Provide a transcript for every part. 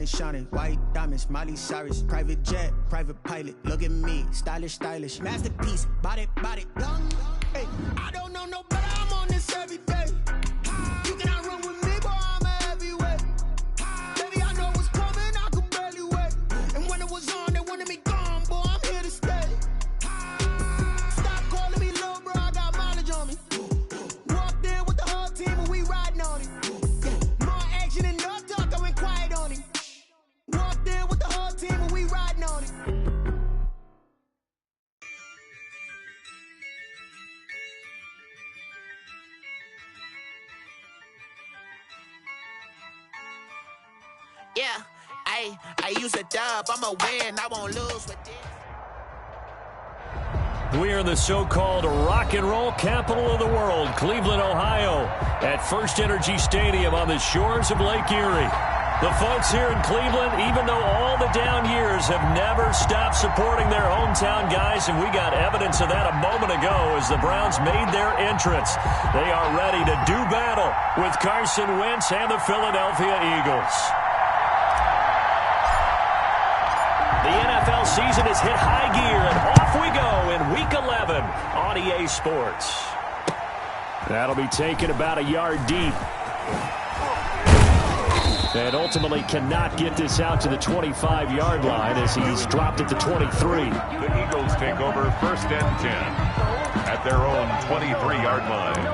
Shining, white diamonds, Miley Cyrus, private jet, private pilot. Look at me, stylish, stylish, masterpiece, body, young. Hey, I don't know no better. I'm on this every day. You cannot run with me, boy. I'm a heavyweight. Baby, I know what's coming. I could barely wait. And when it was on, they wanted me gone, boy. I'm here to stay. Stop calling me little bro. I got mileage on me. Walked in with the whole team and we riding on it. More action and no talk. I went quiet on him. Walked in with the whole team and we riding on it. Yeah, I use a dub. I'ma win. I won't lose with this. We are in the so-called rock and roll capital of the world, Cleveland, Ohio, at First Energy Stadium on the shores of Lake Erie. The folks here in Cleveland, even though all the down years, have never stopped supporting their hometown guys, and we got evidence of that a moment ago as the Browns made their entrance. They are ready to do battle with Carson Wentz and the Philadelphia Eagles. The NFL season has hit high gear, and off we go in Week 11 on EA Sports. That'll be taken about a yard deep. And ultimately cannot get this out to the 25-yard line as he's dropped at the 23. The Eagles take over 1st and 10 at their own 23-yard line.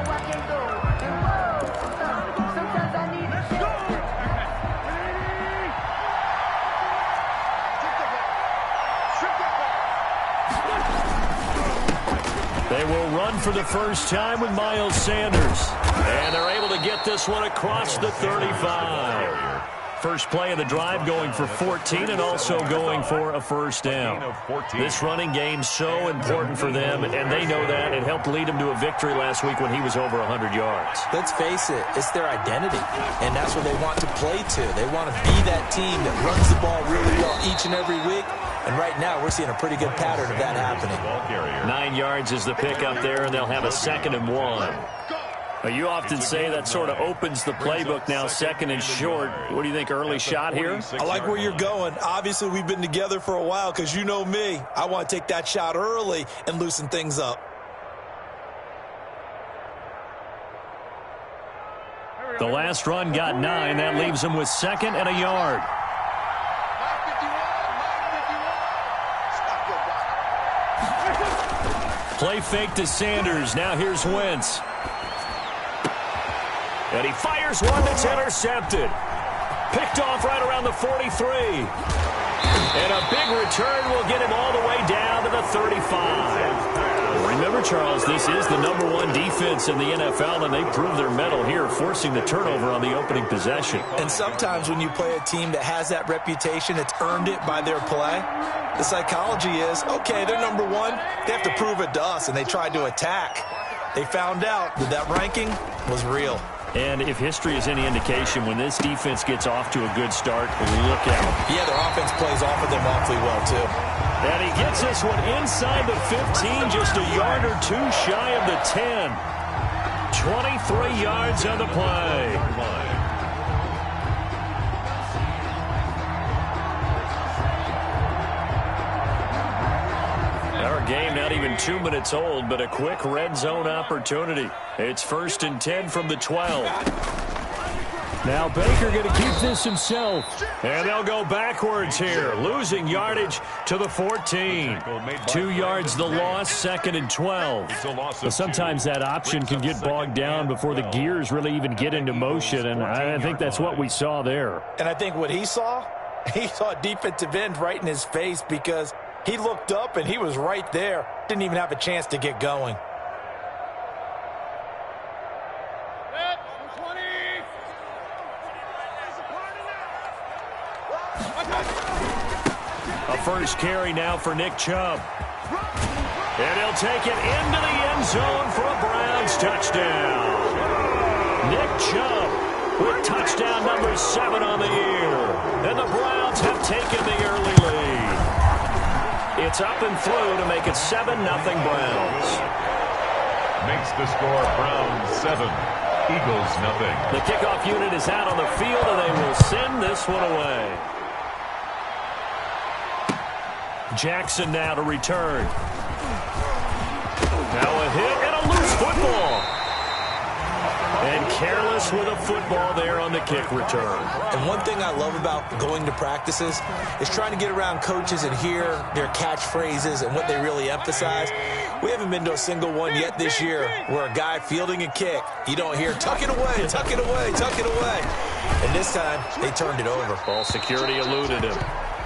They will run for the first time with Miles Sanders. And they're able to get this one across the 35. First play of the drive going for 14 and also going for a first down. This running game so important for them, and they know that. It helped lead them to a victory last week when he was over 100 yards. Let's face it, it's their identity, and that's what they want to play to. They want to be that team that runs the ball really well each and every week. And right now, we're seeing a pretty good pattern of that happening. 9 yards is the pickup there, and they'll have a 2nd and 1. You often say that sort of opens the playbook now, 2nd and short. What do you think, early shot here? I like where you're going. Obviously, we've been together for a while because you know me. I want to take that shot early and loosen things up. The last run got 9. That leaves them with 2nd and a yard. Play fake to Sanders. Now here's Wentz. And he fires one that's intercepted. Picked off right around the 43. And a big return will get him all the way down to the 35. Remember, Charles, this is the #1 defense in the NFL, and they proved their mettle here, forcing the turnover on the opening possession. And sometimes when you play a team that has that reputation, it's earned it by their play. The psychology is, okay, they're #1. They have to prove it to us, and they tried to attack. They found out that that ranking was real. And if history is any indication, when this defense gets off to a good start, look out. Yeah, their offense plays off of them awfully well, too. And he gets this one inside the 15, just a yard or two shy of the 10. 23 yards on the play. Our game not even 2 minutes old, but a quick red zone opportunity. It's 1st and 10 from the 12. Now Baker going to keep this himself. And they'll go backwards here, losing yardage to the 14. 2 yards the loss, 2nd and 12. But sometimes that option can get bogged down before the gears really even get into motion, and I think that's what we saw there. And I think what he saw a defensive end right in his face because he looked up and he was right there. Didn't even have a chance to get going. A first carry now for Nick Chubb. And he'll take it into the end zone for a Browns touchdown. Nick Chubb with touchdown number 7 on the year. And the Browns have taken the early lead. It's up and through to make it 7-0 Browns. Makes the score Browns 7, Eagles 0. The kickoff unit is out on the field, and they will send this one away. Jackson now to return. Now a hit and a loose football. And careless with a football there on the kick return. And one thing I love about going to practices is trying to get around coaches and hear their catchphrases and what they really emphasize. We haven't been to a single one yet this year where a guy fielding a kick, you don't hear, tuck it away, tuck it away, tuck it away. And this time, they turned it over. Ball security eluded him.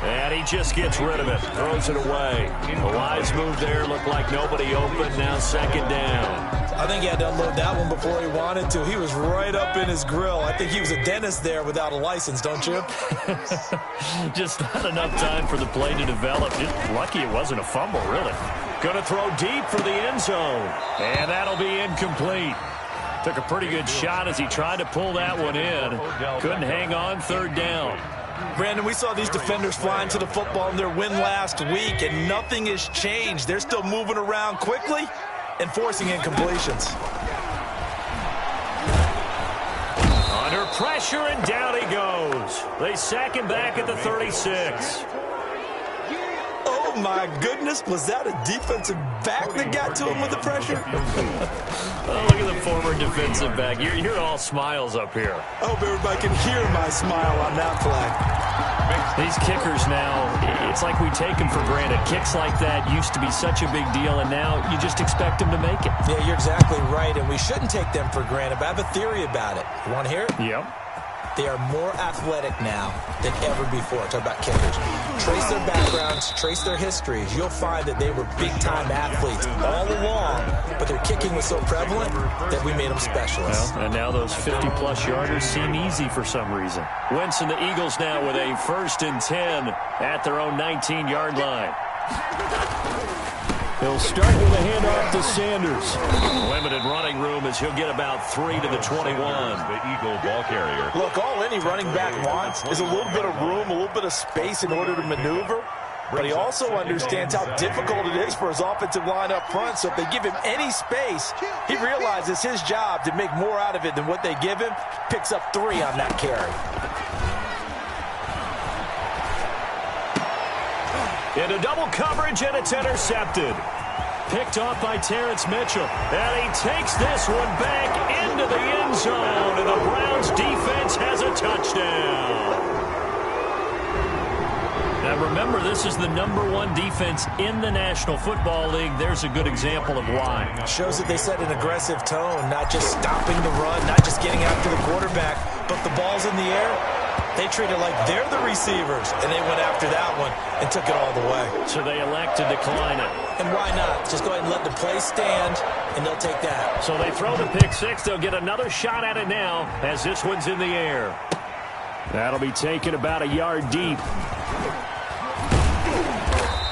And he just gets rid of it, throws it away. The wise move there, looked like nobody open, now second down. I think he had to unload that one before he wanted to. He was right up in his grill. I think he was a dentist there without a license, don't you? Just not enough time for the play to develop. Just lucky it wasn't a fumble, really. Going to throw deep for the end zone. And that'll be incomplete. Took a pretty good shot as he tried to pull that one in. Couldn't hang on, third down. Brandon, we saw these defenders flying to the football in their win last week, and nothing has changed. They're still moving around quickly and forcing incompletions. Under pressure, and down he goes. They sack him back at the 36. Oh, my goodness. Was that a defensive back that got to him with the pressure? Oh, look at the former defensive back. You're all smiles up here. I hope everybody can hear my smile on that play. These kickers now, it's like we take them for granted. Kicks like that used to be such a big deal, and now you just expect them to make it. Yeah, you're exactly right, and we shouldn't take them for granted, but I have a theory about it. You want to hear it? Yep. They are more athletic now than ever before. Talk about kickers. Trace their backgrounds, trace their histories. You'll find that they were big-time athletes all along, but their kicking was so prevalent that we made them specialists. Well, and now those 50-plus yarders seem easy for some reason. Wentz and the Eagles now with a 1st and 10 at their own 19-yard line. He'll start with a handoff to Sanders. Limited running room as he'll get about 3 to the 21. The Eagle ball carrier. Look, all any running back wants is a little bit of room, a little bit of space in order to maneuver. But he also understands how difficult it is for his offensive line up front. So if they give him any space, he realizes his job to make more out of it than what they give him. Picks up 3 on that carry. Into double coverage, and it's intercepted. Picked off by Terrence Mitchell. And he takes this one back into the end zone. And the Browns defense has a touchdown. Now remember, this is the #1 defense in the National Football League. There's a good example of why. Shows that they set an aggressive tone, not just stopping the run, not just getting after the quarterback, but the ball's in the air. They treat it like they're the receivers, and they went after that one and took it all the way. So they elect to decline it. And why not? Just go ahead and let the play stand, and they'll take that. So they throw the pick six. They'll get another shot at it now as this one's in the air. That'll be taken about a yard deep.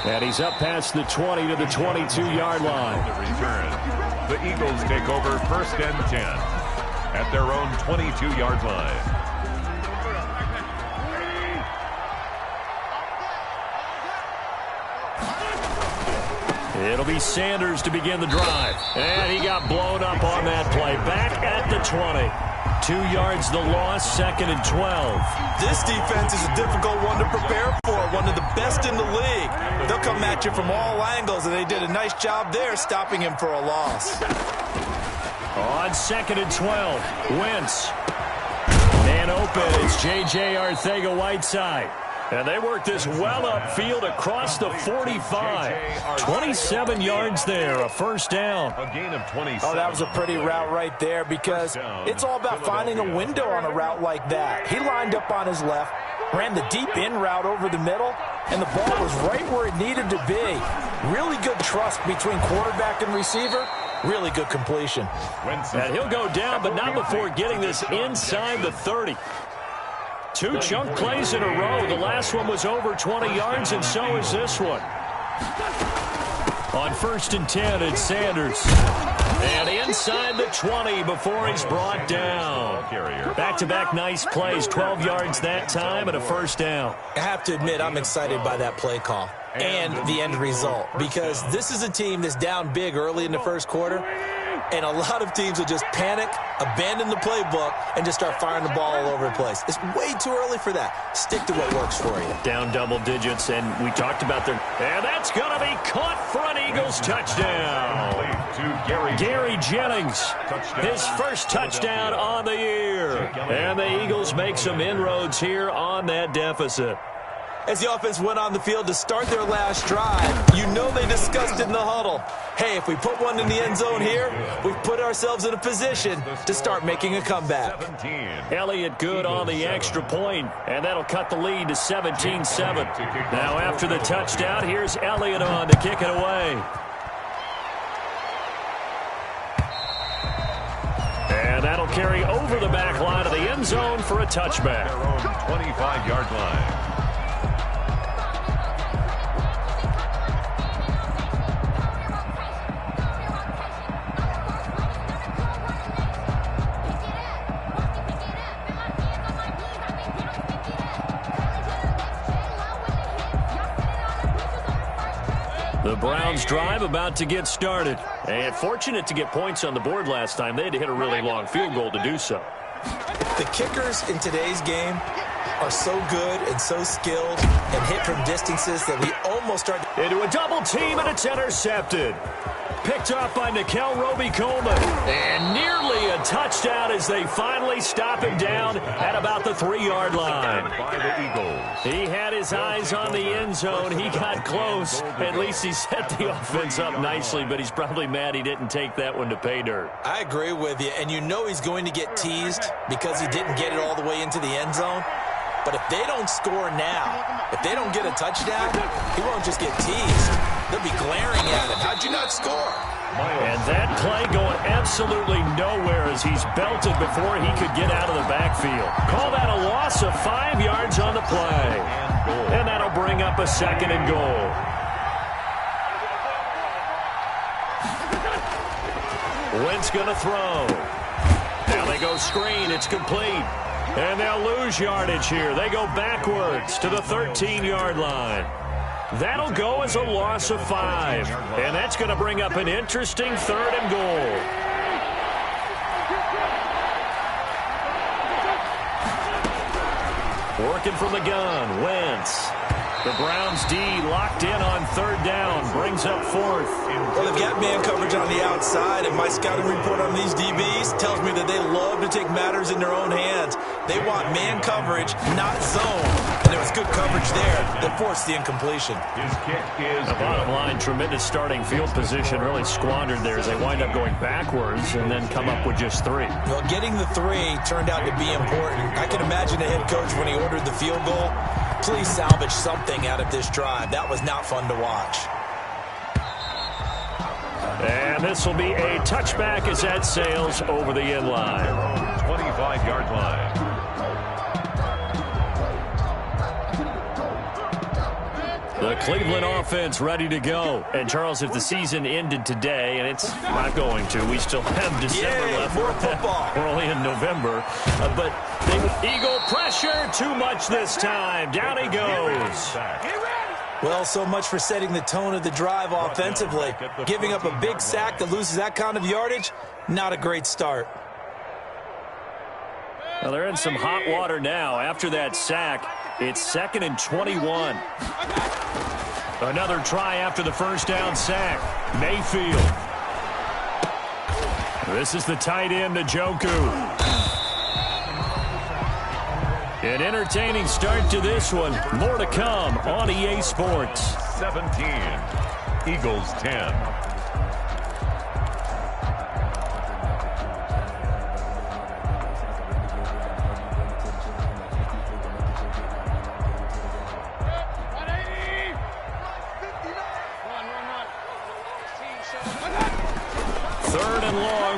And he's up past the 20 to the 22-yard line. The return. The Eagles take over 1st and 10 at their own 22-yard line. It'll be Sanders to begin the drive. And he got blown up on that play. Back at the 20. 2 yards the loss, 2nd and 12. This defense is a difficult one to prepare for, one of the best in the league. They'll come at you from all angles, and they did a nice job there stopping him for a loss. On 2nd and 12, Wentz. Man open, it's J.J. Arcega-Whiteside. And they work this well upfield across the 45. 27 yards there, a 1st down. A gain of 27. Oh, that was a pretty route right there because it's all about finding a window on a route like that. He lined up on his left, ran the deep in route over the middle, and the ball was right where it needed to be. Really good trust between quarterback and receiver. Really good completion. And he'll go down, but not before getting this inside the 30. 2 chunk plays in a row. The last one was over 20 yards, and so is this one. On 1st and 10, it's Sanders. And inside the 20 before he's brought down. Back-to-back nice plays, 12 yards that time, and a 1st down. I have to admit, I'm excited by that play call and the end result because this is a team that's down big early in the 1st quarter. And a lot of teams will just panic, abandon the playbook, and just start firing the ball all over the place. It's way too early for that. Stick to what works for you. Down double digits, and we talked about their... And that's going to be caught for an Eagles touchdown. Gary Jennings, his first touchdown on the year. And the Eagles make some inroads here on that deficit. As the offense went on the field to start their last drive, you know they discussed it in the huddle. Hey, if we put one in the end zone here, we've put ourselves in a position to start making a comeback. Elliott good on the extra point, and that'll cut the lead to 17-7. Now after the touchdown, here's Elliott on to kick it away. And that'll carry over the back line of the end zone for a touchback. Their own 25-yard line. The Browns drive about to get started. And fortunate to get points on the board last time. They had to hit a really long field goal to do so. The kickers in today's game are so good and so skilled and hit from distances that we almost start into a double team, and it's intercepted. Picked off by Nickel Roby-Coleman. And nearly a touchdown as they finally stop him down at about the 3-yard line. By the Eagles. He had his eyes on the end zone. He got close. At least he set the offense up nicely, but he's probably mad he didn't take that one to pay dirt. I agree with you, and you know he's going to get teased because he didn't get it all the way into the end zone. But if they don't score now, if they don't get a touchdown, he won't just get teased. They'll be glaring at him. How'd you not score? And that play going absolutely nowhere as he's belted before he could get out of the backfield. Call that a loss of 5 yards on the play. And that'll bring up a 2nd and goal. Wentz going to throw. Now they go screen. It's complete. And they'll lose yardage here. They go backwards to the 13-yard line. That'll go as a loss of 5. And that's going to bring up an interesting 3rd and goal. Working from the gun, Wentz. The Browns D locked in on 3rd down, brings up 4th. Well, they've got man coverage on the outside, and my scouting report on these DBs tells me that they love to take matters in their own hands. They want man coverage, not zone. And there was good coverage there that forced the incompletion. His kick is the bottom line, tremendous starting field position, really squandered there as they wind up going backwards and then come up with just 3. Well, getting the 3 turned out to be important. I can imagine the head coach when he ordered the field goal. Please salvage something out of this drive. That was not fun to watch. And this will be a touchback as that sails over the end line. 25-yard line. The Cleveland offense ready to go. And, Charles, if the season ended today, and it's not going to, we still have December left. More football. We're only in November. But Eagle pressure, too much this time. Down he goes. Well, so much for setting the tone of the drive offensively. Giving up a big sack that loses that kind of yardage, not a great start. Well, they're in some hot water now. After that sack, it's 2nd and 21. Another try after the first down sack. Mayfield. This is the tight end, Njoku. An entertaining start to this one. More to come on EA Sports. 17. Eagles 10.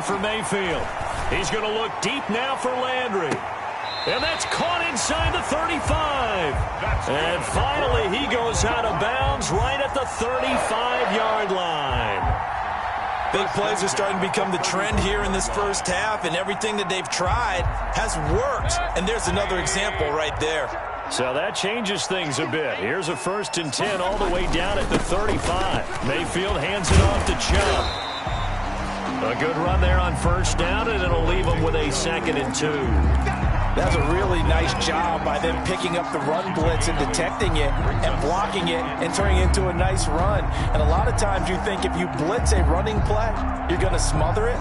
For Mayfield. He's going to look deep now for Landry. And that's caught inside the 35. And finally, he goes out of bounds right at the 35-yard line. Big plays are starting to become the trend here in this first half, and everything that they've tried has worked. And there's another example right there. So that changes things a bit. Here's a 1st and 10 all the way down at the 35. Mayfield hands it off to Chubb. A good run there on first down, and it'll leave them with a 2nd and 2. That's a really nice job by them picking up the run blitz and detecting it and blocking it and turning it into a nice run. And a lot of times you think if you blitz a running play, you're going to smother it.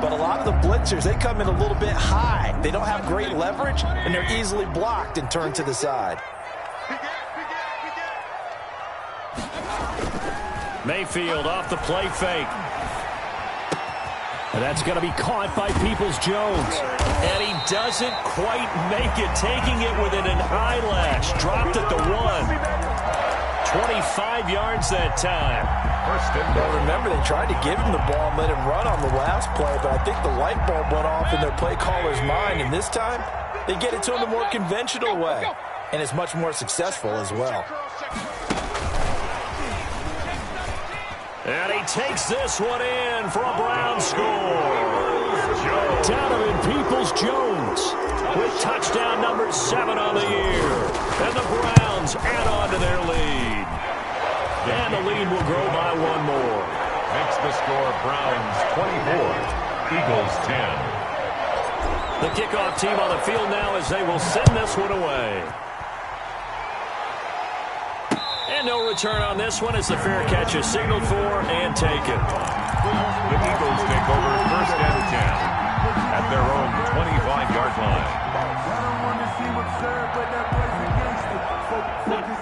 But a lot of the blitzers, they come in a little bit high. They don't have great leverage, and they're easily blocked and turned to the side. Mayfield off the play fake. And that's going to be caught by Peoples-Jones. And he doesn't quite make it, taking it within an eyelash. Dropped at the 1. 25 yards that time. Well, remember, they tried to give him the ball and let him run on the last play, but I think the light bulb went off in their play caller's mind, and this time they get it to him the more conventional way, and it's much more successful as well. And he takes this one in for a Brown score. Donovan Peoples-Jones with touchdown number 7 on the year. And the Browns add on to their lead. And the lead will grow by 1 more. Makes the score Browns 24, Eagles 10. The kickoff team on the field now as they will send this one away. And no return on this one as the fair catch is signaled for and taken. The Eagles take over 1st and 10 at their own 25-yard line.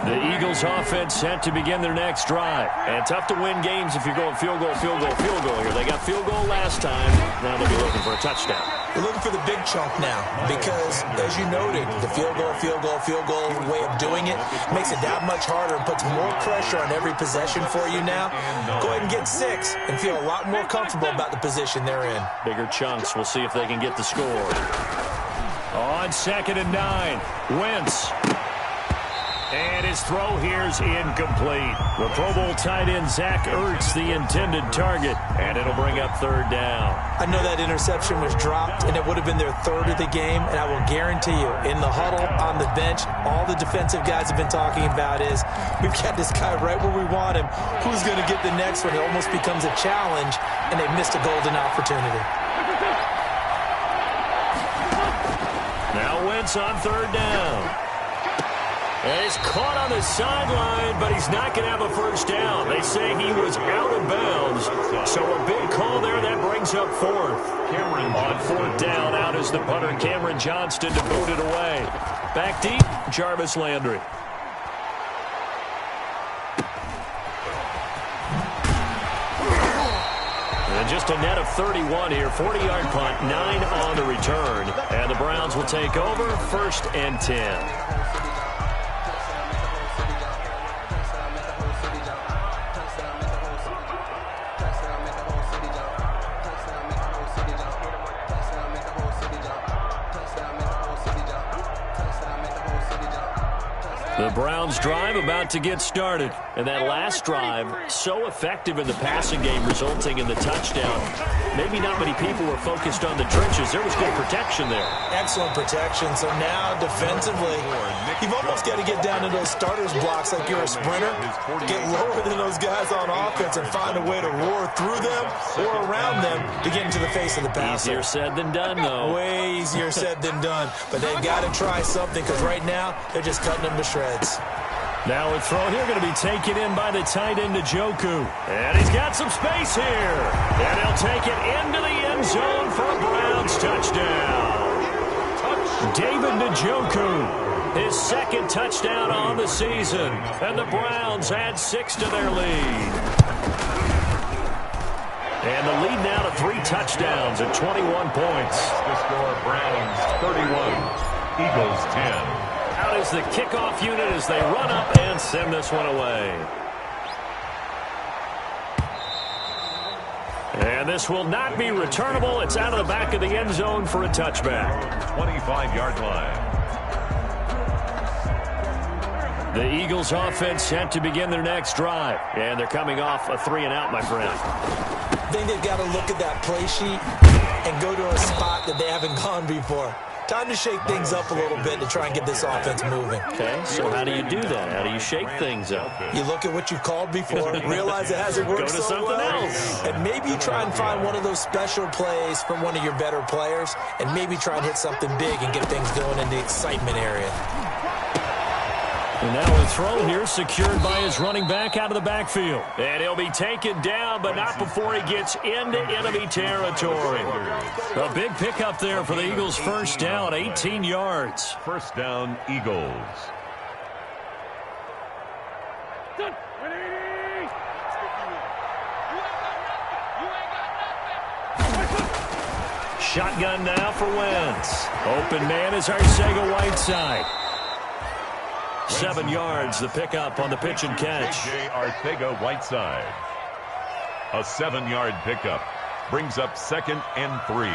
The Eagles offense set to begin their next drive. And tough to win games if you're going field goal, field goal, field goal here. They got field goal last time. Now they'll be looking for a touchdown. They're looking for the big chunk now because, as you noted, the field goal way of doing it makes it that much harder and puts more pressure on every possession for you now. Go ahead and get 6 and feel a lot more comfortable about the position they're in. Bigger chunks. We'll see if they can get the score. On 2nd and 9, Wentz. And his throw here is incomplete. The Pro Bowl tight end Zach Ertz, the intended target, and it'll bring up 3rd down. I know that interception was dropped, and it would have been their 3rd of the game, and I will guarantee you, in the huddle, on the bench, all the defensive guys have been talking about is, we've got this guy right where we want him. Who's going to get the next one? It almost becomes a challenge, and they've missed a golden opportunity. Now Wentz on 3rd down. And he's caught on the sideline, but he's not going to have a 1st down. They say he was out of bounds. So a big call there that brings up 4th. On 4th down, out is the punter, Cameron Johnston, to boot it away. Back deep, Jarvis Landry. And just a net of 31 here, 40-yard punt, 9 on the return. And the Browns will take over, 1st and 10. The Browns drive about to get started. And that last drive, so effective in the passing game, resulting in the touchdown. Maybe not many people were focused on the trenches. There was good protection there. Excellent protection. So now, defensively, you've almost got to get down to those starters blocks like you're a sprinter. Get lower than those guys on offense and find a way to roar through them or around them to get into the face of the passer. Easier said than done, though. Way easier said than done. But they've got to try something because right now, they're just cutting them to shreds. Now a throw here going to be taken in by the tight end, Njoku. And he's got some space here. And he'll take it into the end zone for a Browns touchdown. David Njoku, his 2nd touchdown on the season. And the Browns add 6 to their lead. And the lead now to 3 touchdowns at 21 points. The score, Browns 31, Eagles 10. Out is the kickoff unit as they run up and send this one away. And this will not be returnable. It's out of the back of the end zone for a touchback. 25-yard line. The Eagles offense set to begin their next drive. And they're coming off a 3-and-out, my friend. I think they've got to look at that play sheet and go to a spot that they haven't gone before. Time to shake things up a little bit to try and get this offense moving. Okay, so how do you do that? How do you shake things up? You look at what you've called before, realize it hasn't worked Go to so something well, else. and maybe you try and find one of those special plays from one of your better players, and maybe try and hit something big and get things going in the excitement area. And now a throw here secured by his running back out of the backfield. And he'll be taken down, but not before he gets into enemy territory. A big pickup there for the Eagles' first down, 18 yards. First down, Eagles. Shotgun now for Wentz. Open man is Arcega-Whiteside. 7 yards, the pickup on the pitch and catch. J.J. Arcega-Whiteside. A 7-yard pickup brings up 2nd and 3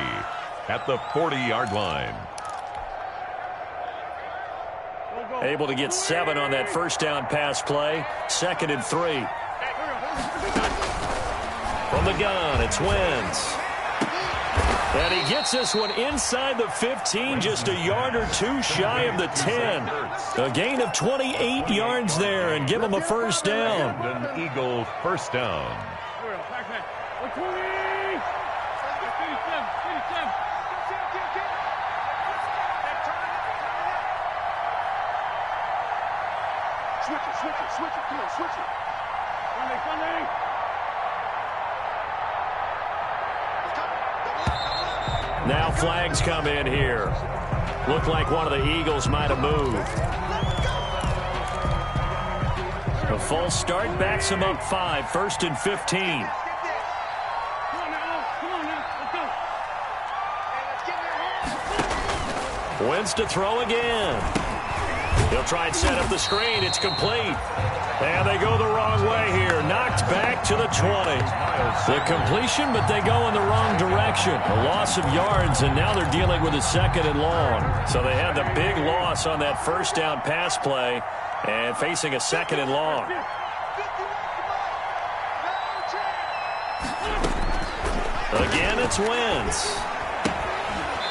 at the 40-yard line. Able to get 7 on that first down pass play. 2nd and 3. From the gun, it's Wentz. And he gets this one inside the 15, just a yard or two shy of the 10. A gain of 28 yards there and give him a first down. An Eagle first down. Switch it. Come on, switch it. Sunday. Now flags come in here. Looked like one of the Eagles might have moved. A false start backs him up 5, 1st and 15. Come on now, let's go. Wentz to throw again. He'll try and set up the screen. It's complete. And they go the wrong way here. Knocked back to the 20. The completion, but they go in the wrong direction. A loss of yards, and now they're dealing with a 2nd and long. So they had the big loss on that first down pass play and facing a 2nd and long. Again, it's Wentz.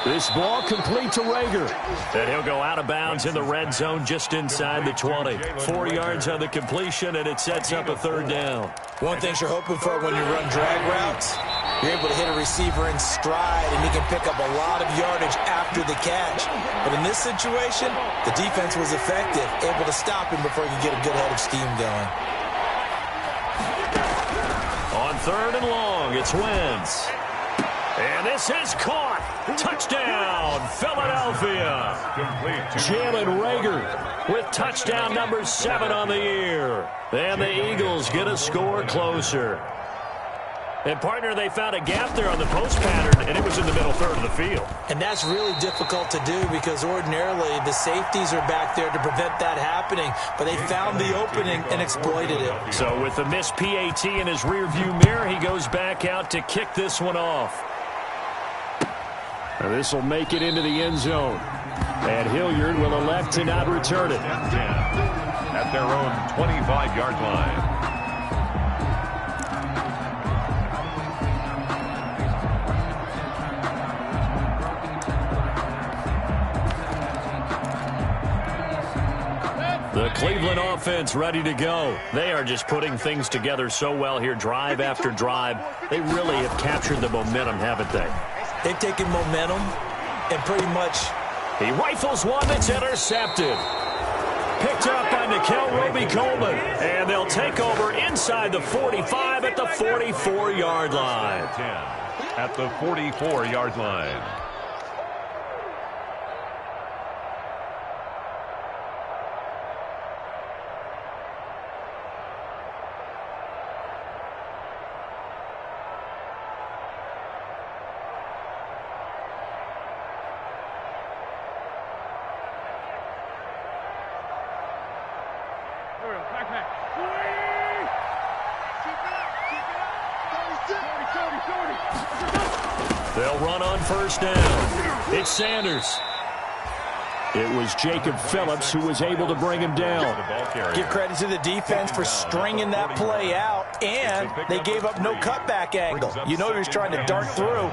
This ball complete to Rager. And he'll go out of bounds in the red zone just inside the 20. 4 yards on the completion, and it sets up a 3rd down. One thing you're hoping for when you run drag routes, you're able to hit a receiver in stride, and he can pick up a lot of yardage after the catch. But in this situation, the defense was effective, able to stop him before he could get a good head of steam going. On 3rd and long, it's Wentz. And this is caught. Touchdown, Philadelphia. Jalen Rager with touchdown number 7 on the year. And the Eagles get a score closer. And, partner, they found a gap there on the post pattern, and it was in the middle 3rd of the field. And that's really difficult to do because ordinarily the safeties are back there to prevent that happening. But they found the opening and exploited it. So with the missed PAT in his rearview mirror, he goes back out to kick this one off. This will make it into the end zone. And Hilliard will elect to not return it. At their own 25-yard line. The Cleveland offense ready to go. They are just putting things together so well here, drive after drive. They really have captured the momentum, haven't they? They've taken momentum and pretty much... He rifles one that's intercepted. Picked up by Nikel Roby-Coleman. And they'll take over inside the 45 at the 44-yard line. At the 44-yard line. They'll run on first down. It's Sanders. It was Jacob Phillips who was able to bring him down. Give credit to the defense for stringing that play out, and they gave up no cutback angle. You know he was trying to dart through.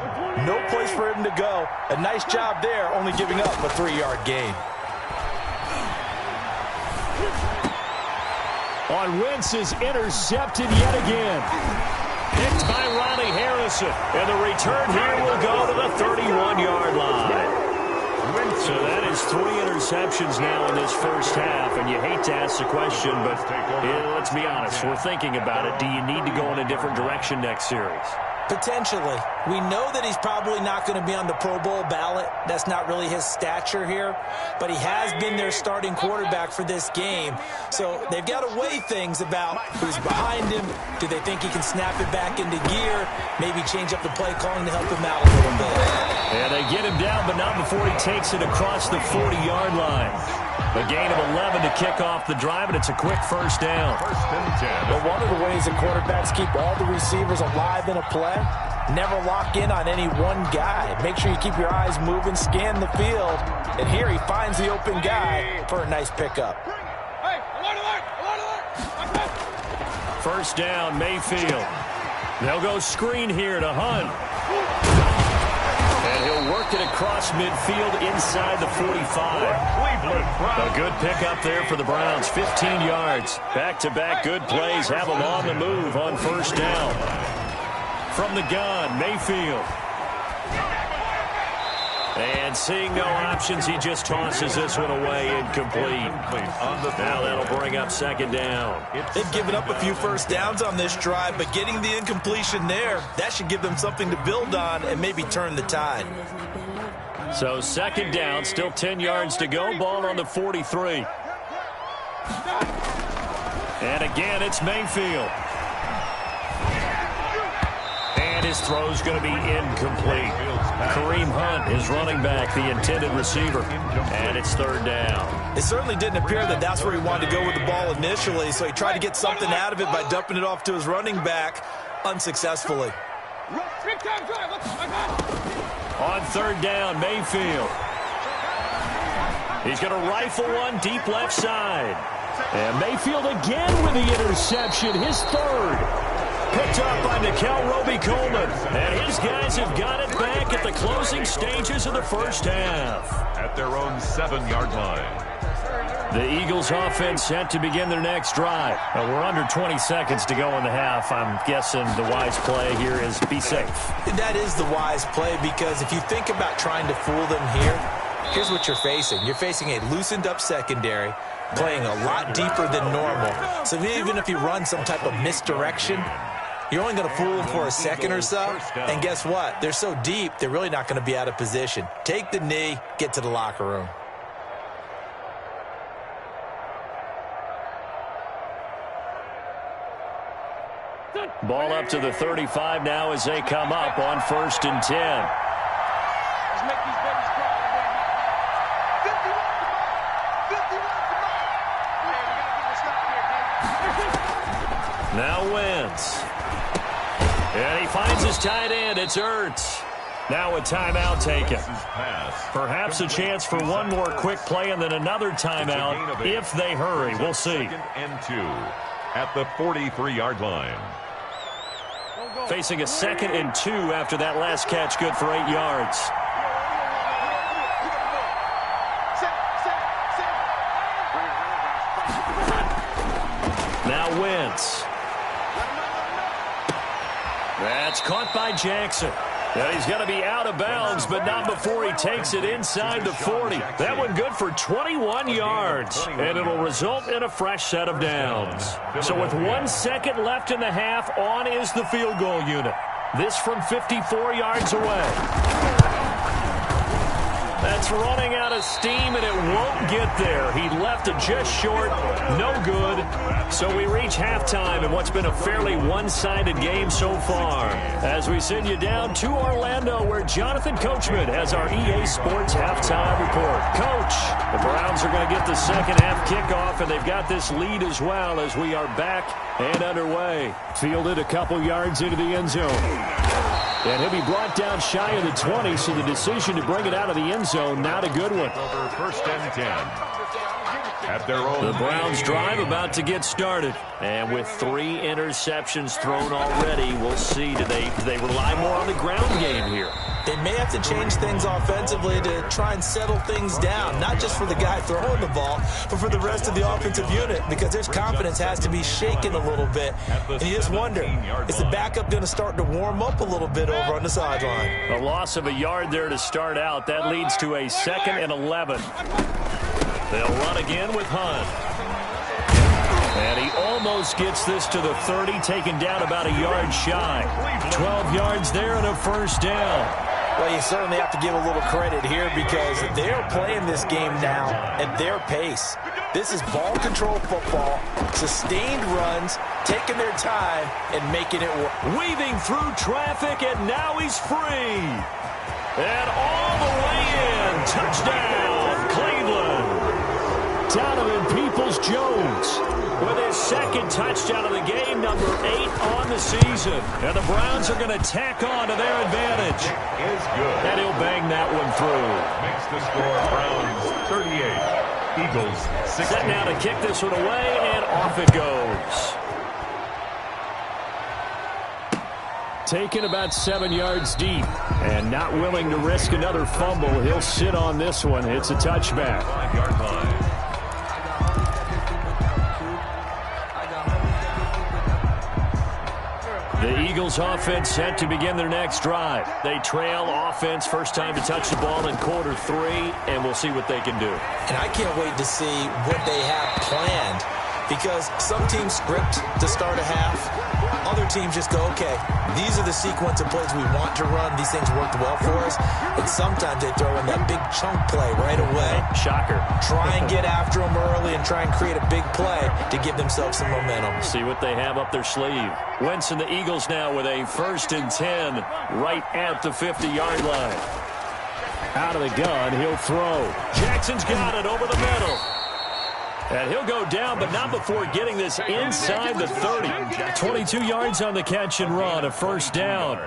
No place for him to go. A nice job there, only giving up a 3-yard gain. On Wentz is intercepted yet again. Picked by Ronnie Harrison. And the return here will go to the 31-yard line. So that is 3 interceptions now in this first half, and you hate to ask the question, but let's be honest, we're thinking about it. Do you need to go in a different direction next series? Potentially. We know that he's probably not going to be on the Pro Bowl ballot. That's not really his stature here, but he has been their starting quarterback for this game. So they've got to weigh things about who's behind him. Do they think he can snap it back into gear? Maybe change up the play calling to help him out a little bit. And they get him down, but not before he takes it across the 40-yard line. A gain of 11 to kick off the drive, and it's a quick first down. But one of the ways that quarterbacks keep all the receivers alive in a play, never lock in on any one guy. Make sure you keep your eyes moving, scan the field. And here he finds the open guy for a nice pickup. First down, Mayfield. They'll go screen here to Hunt. And he'll work it across midfield inside the 45. A good pickup there for the Browns, 15 yards. Back-to-back good plays have them on the move on first down. From the gun, Mayfield. And seeing no options, he just tosses this one away, incomplete. Now that'll bring up second down. They've given up a few first downs on this drive, but getting the incompletion there, that should give them something to build on and maybe turn the tide. So second down, still 10 yards to go, ball on the 43. And again, it's Mayfield. And his throw's going to be incomplete. Kareem Hunt is running back, the intended receiver. And it's third down. It certainly didn't appear that that's where he wanted to go with the ball initially, so he tried to get something out of it by dumping it off to his running back unsuccessfully. On third down, Mayfield. He's going to rifle one deep left side. And Mayfield again with the interception, his third. Picked up by Nickel Roby-Coleman. And his guys have got it back at the closing stages of the first half. At their own 7-yard line. The Eagles offense set to begin their next drive. We're under 20 seconds to go in the half. I'm guessing the wise play here is be safe. That is the wise play, because if you think about trying to fool them here, here's what you're facing. You're facing a loosened up secondary, playing a lot deeper than normal. So even if you run some type of misdirection, you're only going to fool them for a second or so. And guess what? They're so deep, they're really not going to be out of position. Take the knee, get to the locker room. Ball up to the 35 now as they come up on first and 10. Let's make these babies cry, baby. 51 to 51. Now Wentz. And he finds his tight end. It's Ertz. Now a timeout taken. Perhaps a chance for one more quick play and then another timeout if they hurry. We'll see. Second and 2 at the 43-yard line. Facing a 2nd and 2 after that last catch, good for 8 yards. Now Wentz. That's caught by Jackson. And he's going to be out of bounds, but not before he takes it inside the 40. That one good for 21 yards, and it'll result in a fresh set of downs. So with 1 second left in the half, on is the field goal unit. This from 54 yards away. That's running out of steam, and it won't get there. He left it just short. No good. So we reach halftime in what's been a fairly one-sided game so far. As we send you down to Orlando, where Jonathan Coachman has our EA Sports halftime report. Coach, the Browns are going to get the second half kickoff, and they've got this lead as well as we are back and underway. Fielded a couple yards into the end zone. And he'll be brought down shy of the 20, so the decision to bring it out of the end zone, not a good one. Over first and 10. At their own The Browns drive about to get started. And with 3 interceptions thrown already, we'll see. Do they rely more on the ground game here? They may have to change things offensively to try and settle things down, not just for the guy throwing the ball, but for the rest of the offensive unit, because their confidence has to be shaken a little bit. And you just wonder, is the backup going to start to warm up a little bit over on the sideline? A loss of a yard there to start out. That leads to a 2nd and 11. They'll run again with Hunt. And he almost gets this to the 30, taken down about a yard shy. 12 yards there and a first down. Well, you certainly have to give a little credit here because they're playing this game now at their pace. This is ball control football, sustained runs, taking their time and making it work. Weaving through traffic, and now he's free. And all the way in. Touchdown, Cleveland. Donovan Peoples-Jones with his 2nd touchdown of the game, number 8 on the season. And the Browns are going to tack on to their advantage. is good. And he'll bang that one through. Makes the score Browns 38, Eagles 16. Set now to kick this one away, and off it goes. Taken about 7 yards deep and not willing to risk another fumble. He'll sit on this one. It's a touchback. 5-yard line. The Eagles offense set to begin their next drive. They trail offense, first time to touch the ball in quarter 3, and we'll see what they can do. And I can't wait to see what they have planned, because some teams script to start a half. Other teams just go, okay, these are the sequence of plays we want to run. These things worked well for us. And sometimes they throw in that big chunk play right away. Shocker. Try and get after them early and try and create a big play to give themselves some momentum. See what they have up their sleeve. Wentz and the Eagles now with a 1st and 10 right at the 50-yard line. Out of the gun, he'll throw. Jackson's got it over the middle. And he'll go down, but not before getting this inside the 30. 22 yards on the catch and run, a first down.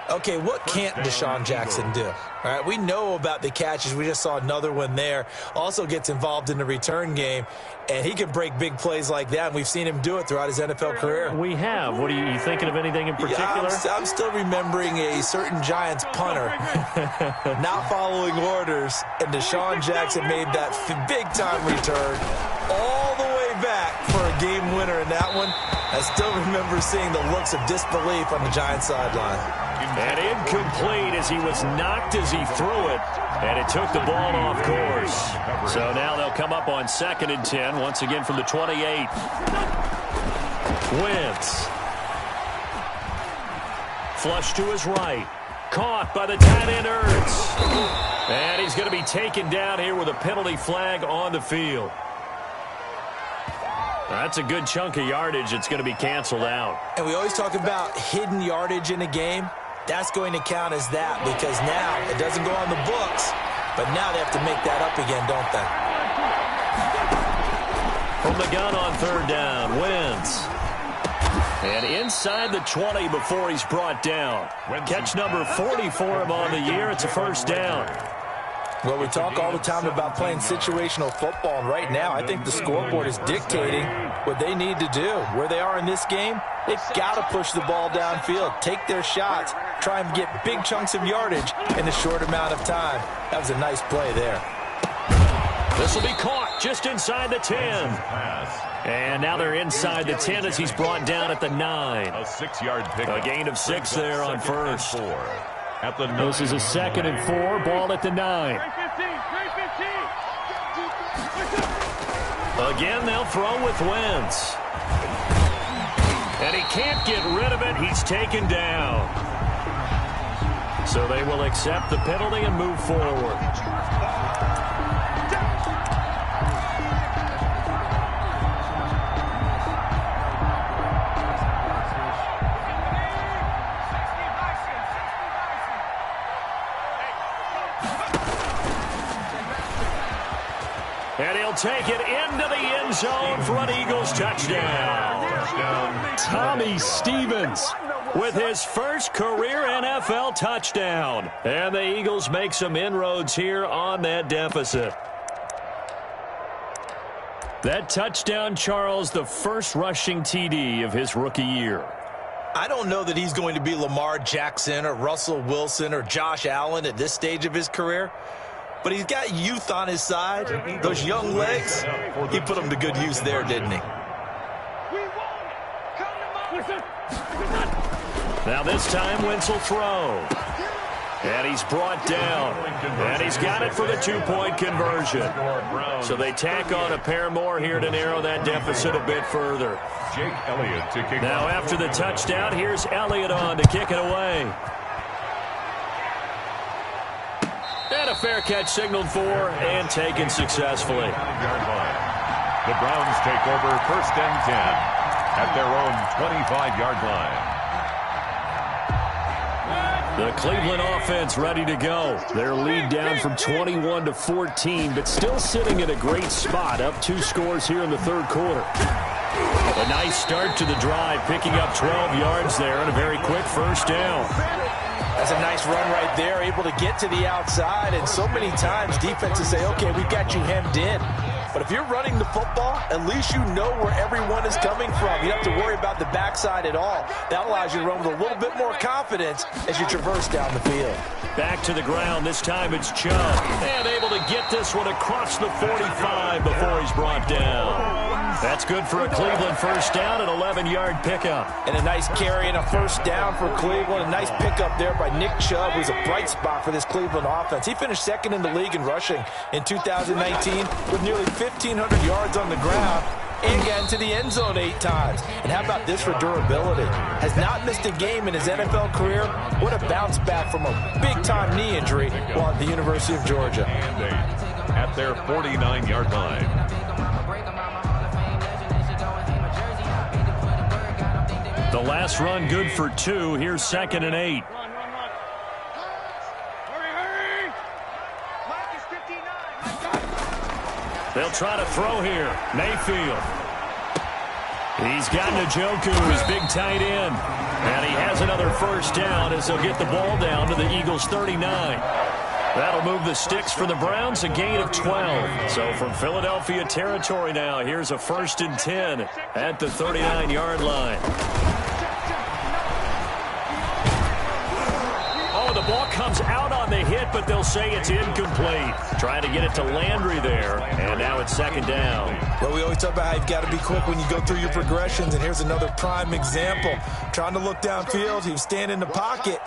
Okay, what can't Deshaun Jackson do? All right, we know about the catches. We just saw another one there. Also gets involved in the return game, and he can break big plays like that, and we've seen him do it throughout his NFL career. We have. What are you thinking of anything in particular? Yeah, I'm still remembering a certain Giants punter not following orders, and Deshaun Jackson made that big-time return all the way back for a game winner in that one. I still remember seeing the looks of disbelief on the Giants sideline. And incomplete as he was knocked as he threw it. And it took the ball off course. So now they'll come up on 2nd and 10, once again from the 28. Wentz. Flush to his right. Caught by the tight end Ertz. And he's going to be taken down here with a penalty flag on the field. That's a good chunk of yardage. It's going to be canceled out. And we always talk about hidden yardage in a game. That's going to count as that, because now it doesn't go on the books, but now they have to make that up again, don't they? From the gun on 3rd down, Wentz. And inside the 20 before he's brought down. Catch number 40 for him on the year. It's a first down. Well, we talk all the time about playing situational football, and right now I think the scoreboard is dictating what they need to do. Where they are in this game, they've got to push the ball downfield, take their shots, try and get big chunks of yardage in a short amount of time. That was a nice play there. This will be caught just inside the 10. And now they're inside the 10 as he's brought down at the 9. A 6-yard pickup. A gain of 6 there on first. At the 9. This is a 2nd and 4, ball at the 9. Again, they'll throw with Wentz. And he can't get rid of it. He's taken down. So they will accept the penalty and move forward. And he'll take it into the end zone for an Eagles touchdown. Tommy Stevens with his first career NFL touchdown. And the Eagles make some inroads here on that deficit. That touchdown, Charles, the first rushing TD of his rookie year. I don't know that he's going to be Lamar Jackson or Russell Wilson or Josh Allen at this stage of his career, but he's got youth on his side. Those young legs, he put them to good use there, didn't he? Now this time, Wentz will throw. And he's brought down. And he's got it for the two-point conversion. So they tack on a pair more here to narrow that deficit a bit further. Jake Elliott to kick. Now after the touchdown, here's Elliott on to kick it away. And a fair catch signaled for and taken successfully. The Browns take over 1st and 10 at their own 25-yard line. The Cleveland offense ready to go. Their lead down from 21 to 14, but still sitting in a great spot, up 2 scores here in the third quarter. A nice start to the drive, picking up 12 yards there and a very quick first down. That's a nice run right there, able to get to the outside, and so many times defenses say, okay, we've got you hemmed in. But if you're running the football, at least you know where everyone is coming from. You don't have to worry about the backside at all. That allows you to run with a little bit more confidence as you traverse down the field. Back to the ground. This time it's Chubb. And able to get this one across the 45 before he's brought down. That's good for a Cleveland first down, an 11-yard pickup. And a nice carry and a first down for Cleveland. A nice pickup there by Nick Chubb, who's a bright spot for this Cleveland offense. He finished 2nd in the league in rushing in 2019 with nearly 1,500 yards on the ground and got into the end zone 8 times. And how about this for durability? Has not missed a game in his NFL career. What a bounce back from a big-time knee injury while at the University of Georgia. And at their 49-yard line. The last run good for 2. Here's 2nd and 8. They'll try to throw here. Mayfield. He's got Njoku, his big tight end. And he has another first down as they'll get the ball down to the Eagles' 39. That'll move the sticks for the Browns, a gain of 12. So from Philadelphia territory now, here's a 1st and 10 at the 39-yard line. Oh, the ball comes out on the hit, but they'll say it's incomplete. Trying to get it to Landry there, and now it's 2nd down. Well, we always talk about how you've got to be quick when you go through your progressions, and here's another prime example. Trying to look downfield, he was standing in the pocket,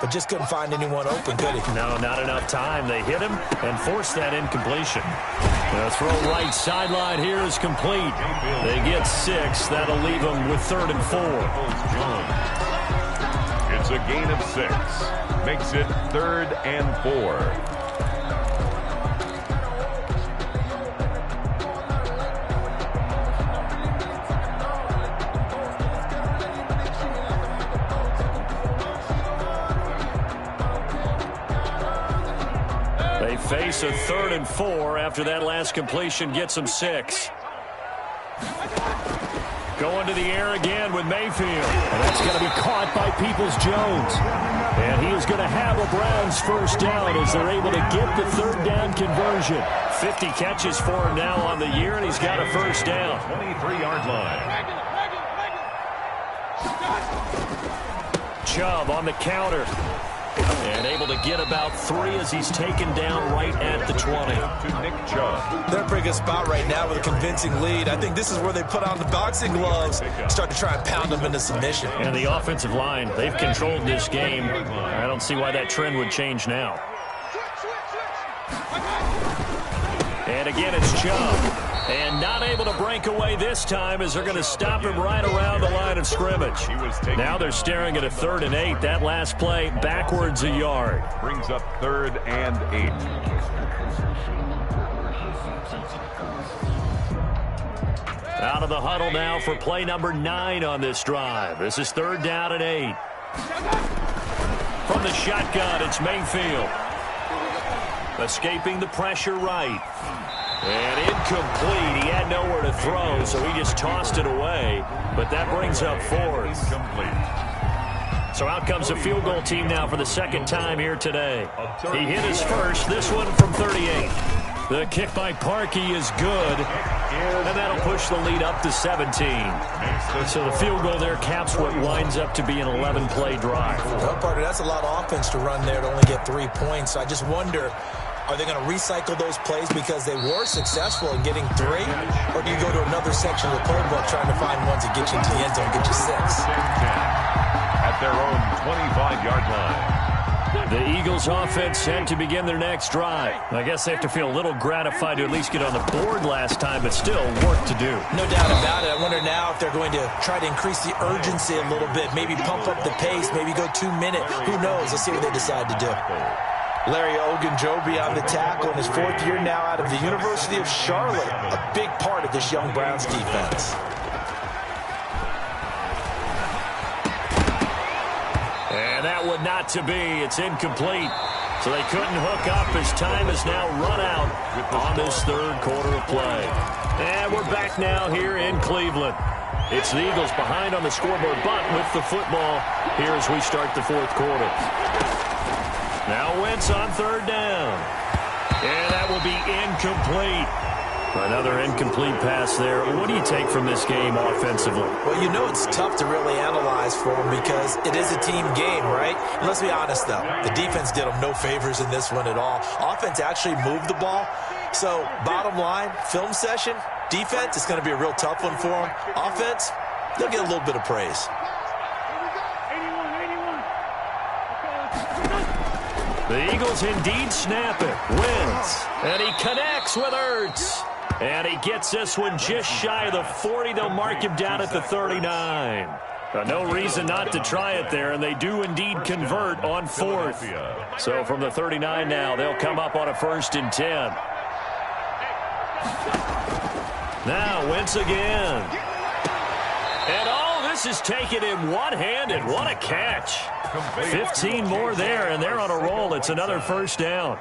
but just couldn't find anyone open, could he? No, not enough time. They hit him and forced that incompletion. The throw right sideline here is complete. They get 6. That'll leave them with 3rd and 4. It's a gain of 6. Makes it 3rd and 4. They face a 3rd and 4 after that last completion gets them 6. Going to the air again with Mayfield. And that's going to be caught by Peoples-Jones. And he is going to have a Browns first down as they're able to get the 3rd down conversion. 50 catches for him now on the year, and he's got a first down. 23-yard line. Chubb on the counter. And able to get about 3 as he's taken down right at the 20. To Nick Chubb. They're in a pretty good spot right now with a convincing lead. I think this is where they put on the boxing gloves, start to try and pound them into submission. And the offensive line, they've controlled this game. I don't see why that trend would change now. And again, it's Chubb. And not able to break away this time as they're going to stop him right around the line of scrimmage. Now they're staring at a 3rd and 8. That last play backwards a yard. Brings up 3rd and 8. Out of the huddle now for play number 9 on this drive. This is 3rd down and 8. From the shotgun, it's Mayfield. Escaping the pressure right. And incomplete. He had nowhere to throw, so he just tossed it away. But that brings up 4th. Incomplete. So out comes the field goal team now for the second time here today. He hit his first, this one from 38. The kick by Parkey is good, and that'll push the lead up to 17. So the field goal there caps what winds up to be an 11-play drive. Well, partner, that's a lot of offense to run there to only get 3 points. I just wonder, are they going to recycle those plays because they were successful in getting 3? Or do you go to another section of the playbook trying to find ones that get you into the end zone, get you 6? At their own 25-yard line. The Eagles offense set to begin their next drive. I guess they have to feel a little gratified to at least get on the board last time, but still work to do. No doubt about it. I wonder now if they're going to try to increase the urgency a little bit, maybe pump up the pace, maybe go 2 minutes. Who knows? Let's see what they decide to do. Larry Ogunjobi on the tackle in his 4th year now out of the University of Charlotte. A big part of this young Browns defense. And that would not to be. It's incomplete. So they couldn't hook up as time is now run out on this 3rd quarter of play. And we're back now here in Cleveland. It's the Eagles behind on the scoreboard, but with the football here as we start the 4th quarter. Now Wentz on 3rd down. And that will be incomplete. Another incomplete pass there. What do you take from this game offensively? Well, you know it's tough to really analyze for them because it is a team game, right? And let's be honest, though. The defense did them no favors in this one at all. Offense actually moved the ball. So, bottom line, film session, defense, it's going to be a real tough one for them. Offense, they'll get a little bit of praise. The Eagles indeed snap it. Wins. And he connects with Ertz. And he gets this one just shy of the 40. They'll mark him down at the 39. No reason not to try it there, and they do indeed convert on 4th. So from the 39 now, they'll come up on a 1st and 10. Now Wentz again. And all this is taken in one-handed. What a catch. 15 more there, and they're on a roll. It's another 1st down.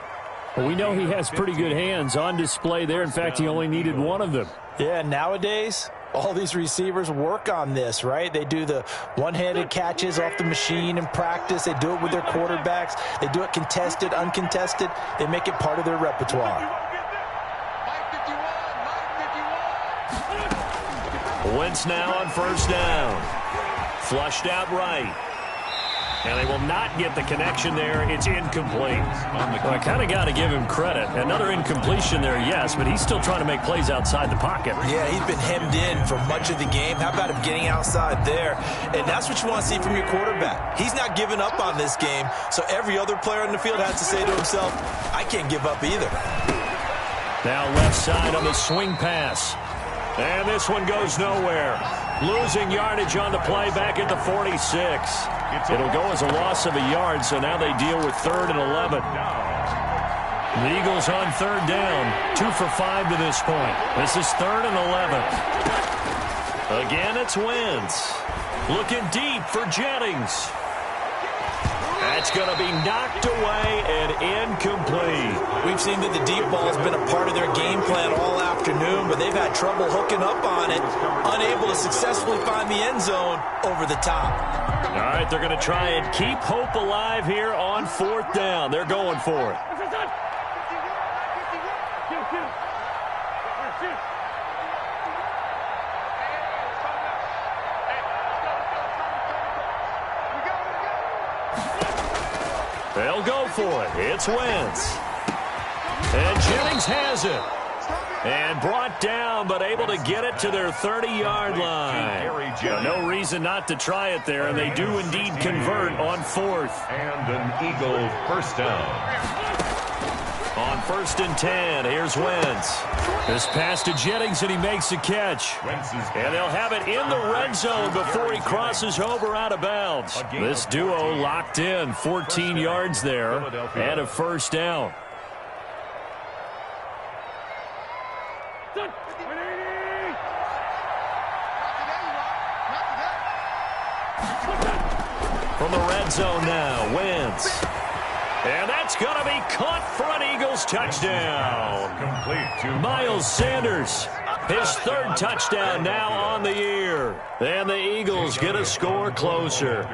Well, we know he has pretty good hands on display there. In fact, he only needed one of them. Yeah, nowadays, all these receivers work on this, right? They do the one-handed catches off the machine in practice. They do it with their quarterbacks. They do it contested, uncontested. They make it part of their repertoire. Wentz now on 1st down. Flushed out right. And they will not get the connection there. It's incomplete. Well, I kind of got to give him credit. Another incompletion there, yes, but he's still trying to make plays outside the pocket. Yeah, he's been hemmed in for much of the game. How about him getting outside there? And that's what you want to see from your quarterback. He's not giving up on this game, so every other player on the field has to say to himself, I can't give up either. Now left side on the swing pass. And this one goes nowhere. Losing yardage on the play back at the 46. It'll go as a loss of a yard, so now they deal with 3rd and 11. The Eagles on 3rd down, 2 for 5 to this point. This is 3rd and 11. Again, it's Wentz. Looking deep for Jennings. That's going to be knocked away and incomplete. We've seen that the deep ball has been a part of their game plan all afternoon, but they've had trouble hooking up on it, unable to successfully find the end zone over the top. All right, they're going to try and keep hope alive here on 4th down. They're going for it. They'll go for it. It's Wentz. And Jennings has it. And brought down, but able to get it to their 30-yard line. No reason not to try it there, and they do indeed convert on 4th. And an Eagle 1st down. On 1st and 10, here's Wentz. This pass to Jennings, and he makes the catch. And they'll have it in the red zone before he crosses over out of bounds. This duo locked in, 14 yards there, and a 1st down. From the red zone now, Wentz. And that's going to be caught for an Eagles touchdown. Complete to Miles Sanders, his 3rd touchdown now on the year. And the Eagles get a score closer.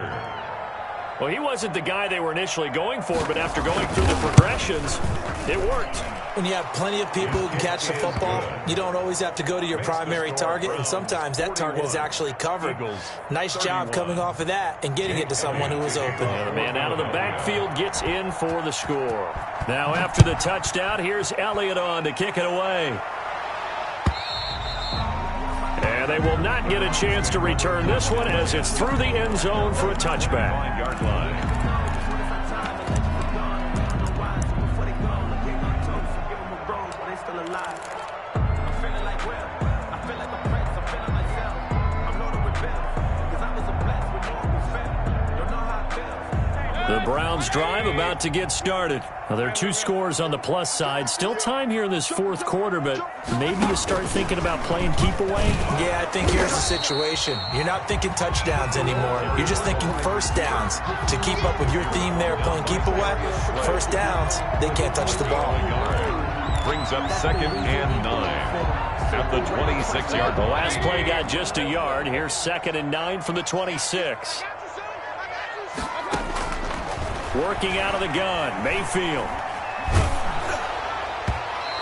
Well, he wasn't the guy they were initially going for, but after going through the progressions, it worked. When you have plenty of people who can catch the football, you don't always have to go to your primary target, and sometimes that target is actually covered. Nice job coming off of that and getting it to someone who was open. Yeah, the man out of the backfield gets in for the score. Now after the touchdown, here's Elliott on to kick it away. And they will not get a chance to return this one as it's through the end zone for a touchback. 9-yard line. The Browns drive about to get started. Well, there are 2 scores on the plus side. Still time here in this fourth quarter, but maybe you start thinking about playing keep away? Yeah, I think here's the situation. You're not thinking touchdowns anymore. You're just thinking first downs. To keep up with your theme there, playing keep away, first downs, they can't touch the ball. Brings up 2nd and 9 at the 26-yard line. The last play got just a yard. Here's 2nd and 9 from the 26. Working out of the gun, Mayfield.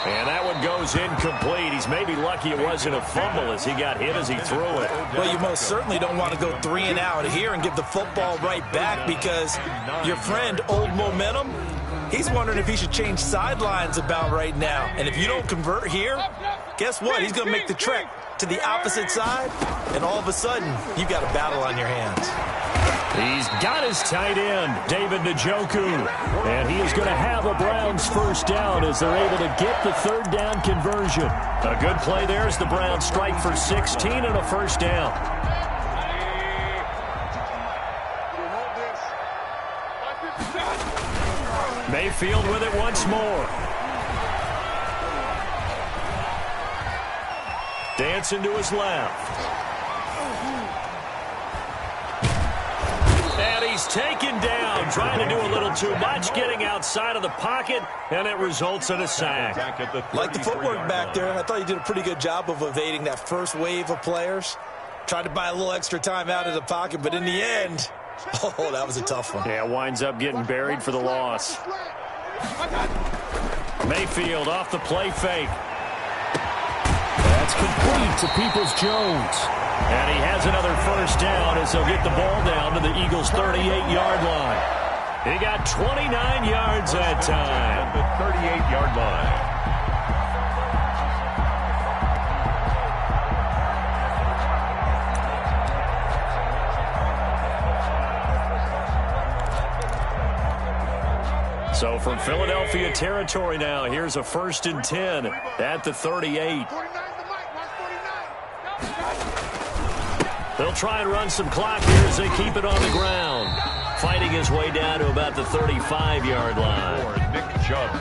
And that one goes incomplete. He's maybe lucky it wasn't a fumble as he got hit as he threw it. Well, you most certainly don't want to go 3 and out here and give the football right back because your friend, Old Momentum, he's wondering if he should change sidelines about right now. And if you don't convert here, guess what? He's going to make the trek to the opposite side, and all of a sudden, you've got a battle on your hands. He's got his tight end, David Njoku, and he is going to have a Browns first down as they're able to get the 3rd down conversion. A good play there as the Browns strike for 16 and a first down. Mayfield with it once more. Dancing to his left. And he's taken down, trying to do a little too much, getting outside of the pocket, and it results in a sack. Like the footwork back there, I thought he did a pretty good job of evading that first wave of players. Tried to buy a little extra time out of the pocket, but in the end, oh, that was a tough one. Yeah, winds up getting buried for the loss. Mayfield off the play fake. That's complete to Peoples-Jones. And he has another first down as they'll get the ball down to the Eagles' 38-yard line. He got 29 yards that time. The 38-yard line. So from Philadelphia territory now, here's a 1st and 10 at the 38. They'll try and run some clock here as they keep it on the ground. Fighting his way down to about the 35-yard line.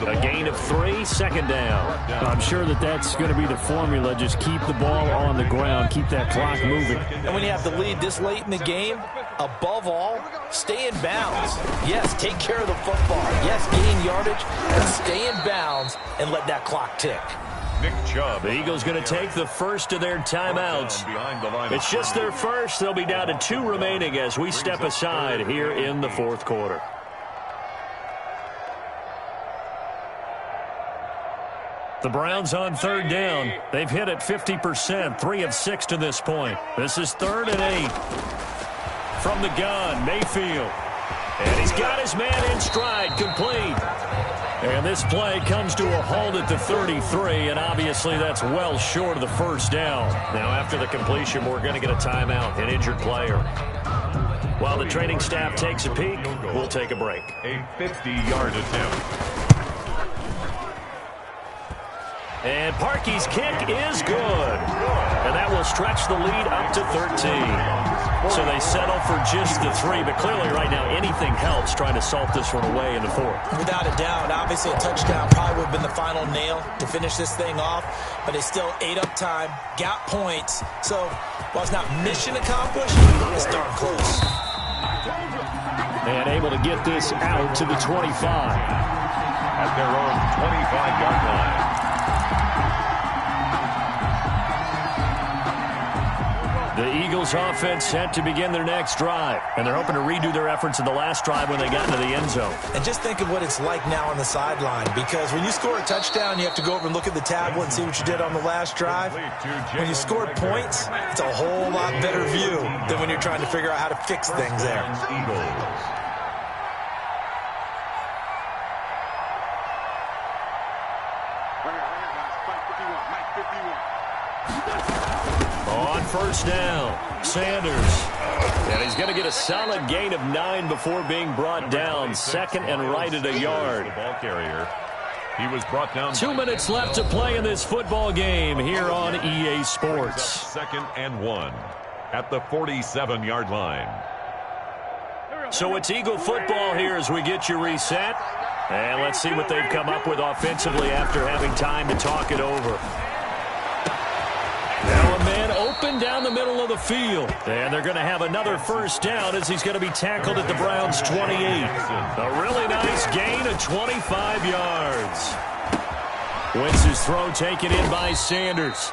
A gain of 3, 2nd down. I'm sure that's going to be the formula. Just keep the ball on the ground. Keep that clock moving. And when you have the lead this late in the game, above all, stay in bounds. Yes, take care of the football. Yes, gain yardage, but stay in bounds and let that clock tick. Nick Chubb. The Eagles going to take the first of their timeouts. It's just their first. They'll be down to 2 remaining as we step aside here in the fourth quarter. The Browns on 3rd down. They've hit it 50%, 3 of 6 to this point. This is 3rd and 8. From the gun, Mayfield. And he's got his man in stride, complete. And this play comes to a halt at the 33, and obviously that's well short of the first down. Now, after the completion, we're going to get a timeout, an injured player. While the training staff takes a peek, we'll take a break. A 50-yard attempt. And Parkey's kick is good. And that will stretch the lead up to 13. So they settle for just the 3, but clearly right now anything helps trying to salt this one away in the 4th. Without a doubt, obviously a touchdown probably would have been the final nail to finish this thing off, but they still ate up time, got points. So while it's not mission accomplished, it's darn close. And able to get this out to the 25. At their own 25-yard line. The Eagles offense set to begin their next drive, and they're hoping to redo their efforts in the last drive when they got into the end zone. And just think of what it's like now on the sideline, because when you score a touchdown, you have to go over and look at the tablet and see what you did on the last drive. When you scored points, it's a whole lot better view than when you're trying to figure out how to fix things there. On first down, Sanders. And he's going to get a solid gain of 9 before being brought down. Second and right at a yard. The ball carrier. He was brought down. 2 minutes left to play in this football game here on EA Sports. Second and 1 at the 47-yard line. So it's Eagle football here as we get you reset. And let's see what they've come up with offensively after having time to talk it over. Now a man open down the middle of the field. And they're going to have another first down as he's going to be tackled at the Browns' 28. A really nice gain of 25 yards. Wentz's throw taken in by Sanders.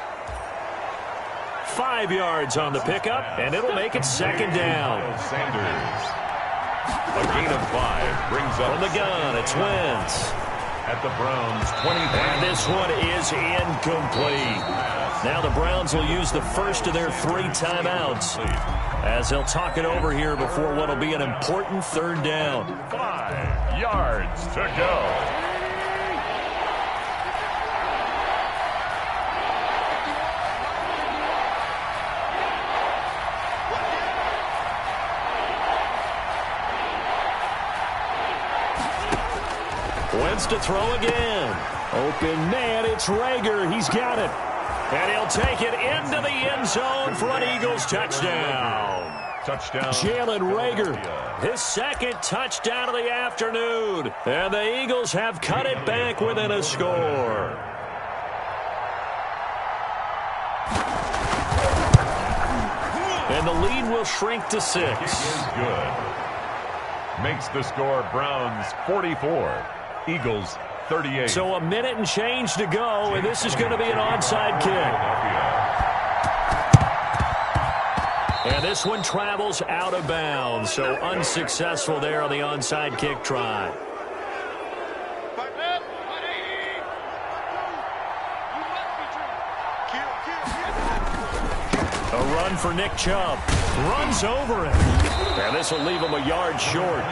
5 yards on the pickup, and it'll make it second down. Sanders. A gain of 5 brings up from the gun. It's Wentz. At the Browns' 25. And this one is incomplete. Now the Browns will use the first of their 3 timeouts as they'll talk it over here before what will be an important third down. 5 yards to go. Wentz to throw again. Open man, it's Reagor. He's got it. And he'll take it into the end zone for an Eagles touchdown. Touchdown. Jalen Reagor, his second touchdown of the afternoon. And the Eagles have cut it back within a score. And the lead will shrink to 6. Good. Makes the score Browns 44. Eagles 38. So a minute and change to go, and this is going to be an onside kick. And this one travels out of bounds, so unsuccessful there on the onside kick try. A run for Nick Chubb. Runs over him. And this will leave him a yard short.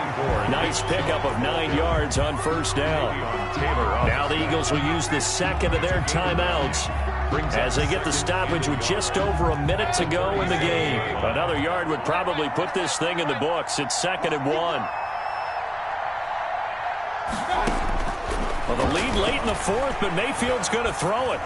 Nice pickup of 9 yards on first down. Now the Eagles will use the second of their timeouts as they get the stoppage with just over a minute to go in the game. Another yard would probably put this thing in the books. It's 2nd and 1. Well, the lead late in the 4th, but Mayfield's going to throw it.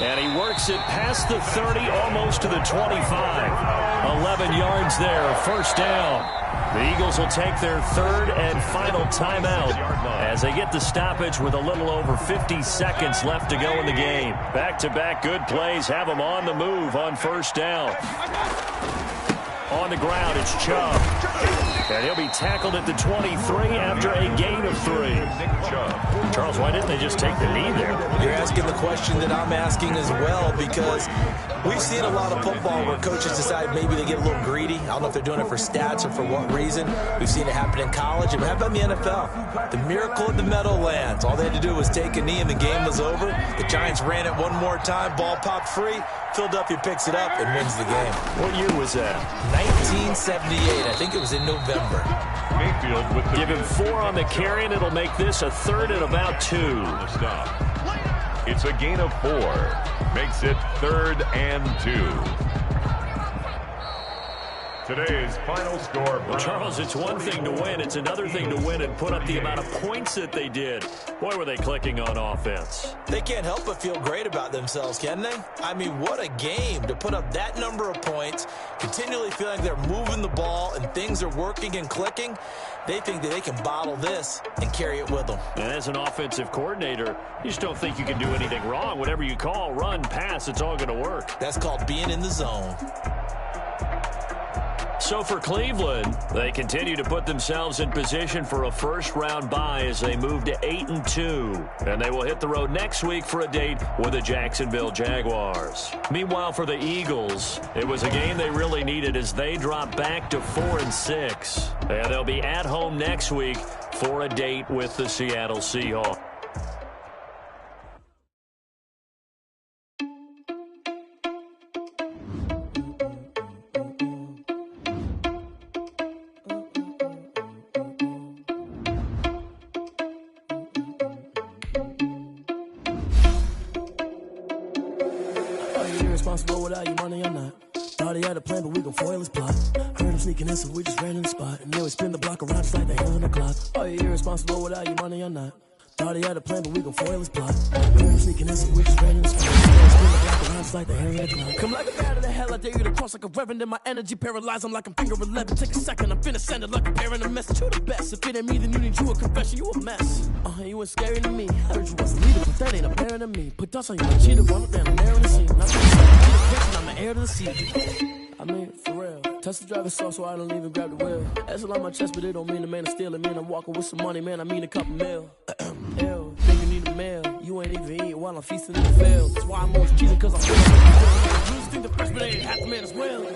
And he works it past the 30, almost to the 25. 11 yards there, first down. The Eagles will take their 3rd and final timeout as they get the stoppage with a little over 50 seconds left to go in the game. Back-to-back good plays have them on the move on first down. On the ground, it's Chubb. And he'll be tackled at the 23 after a gain of 3. Charles, why didn't they just take the knee there? You're asking the question that I'm asking as well, because we've seen a lot of football where coaches decide maybe they get a little greedy. I don't know if they're doing it for stats or for what reason. We've seen it happen in college. And how about in the NFL? The miracle of the Meadowlands. All they had to do was take a knee and the game was over. The Giants ran it one more time. Ball popped free. Philadelphia picks it up and wins the game. What year was that? 1978. I think it was in November. Mayfield with the give him 4 on the carry, and it'll make this a 3rd and about 2. It's a gain of 4. Makes it 3rd and 2. Today's final score. Well, Charles, it's one thing to win. It's another thing to win and put up the amount of points that they did. Boy, were they clicking on offense. They can't help but feel great about themselves, can they? I mean, what a game to put up that number of points, continually feeling they're moving the ball and things are working and clicking. They think that they can bottle this and carry it with them. And as an offensive coordinator, you just don't think you can do anything wrong. Whatever you call, run, pass, it's all going to work. That's called being in the zone. So for Cleveland, they continue to put themselves in position for a first-round bye as they move to 8-2. And they will hit the road next week for a date with the Jacksonville Jaguars. Meanwhile, for the Eagles, it was a game they really needed as they drop back to 4-6. And they'll be at home next week for a date with the Seattle Seahawks. Responsible without you money or not. Thought he had a plan, but we gon' foil his plot. Heard him sneaking in, so we just ran in the spot. And then we spin the block around just like the hand on the clock. Are you irresponsible without you money or not? Thought he had a plan, but we gon' foil his plot. Heard him sneaking in, so we just ran in the spot. And then we spin the block around just like the hand on the clock. Come like a bat of the hell, I dare you to cross like a reverend. In my energy paralyzed, I'm like I'm finger 11. Take a second, I'm finna send it like a parent a message. You the best, if it ain't me, then you need you a confession. You a mess. You ain't scary to me. Heard you was a leader, but that ain't apparent to me. Put dust on you, cheater, run up down, I'm there in the scene. I'm the heir to the seat. I mean, for real. Touch the driver's sauce so I don't even grab the wheel. That's on my chest, but it don't mean the man is stealing. Man, I'm walking with some money, man, I mean a couple mil. Ew, think you need a meal. You ain't even eating while I'm feasting in the field. That's why I'm always cheating, cause I feel like you just think the freshman ain't half the man as well.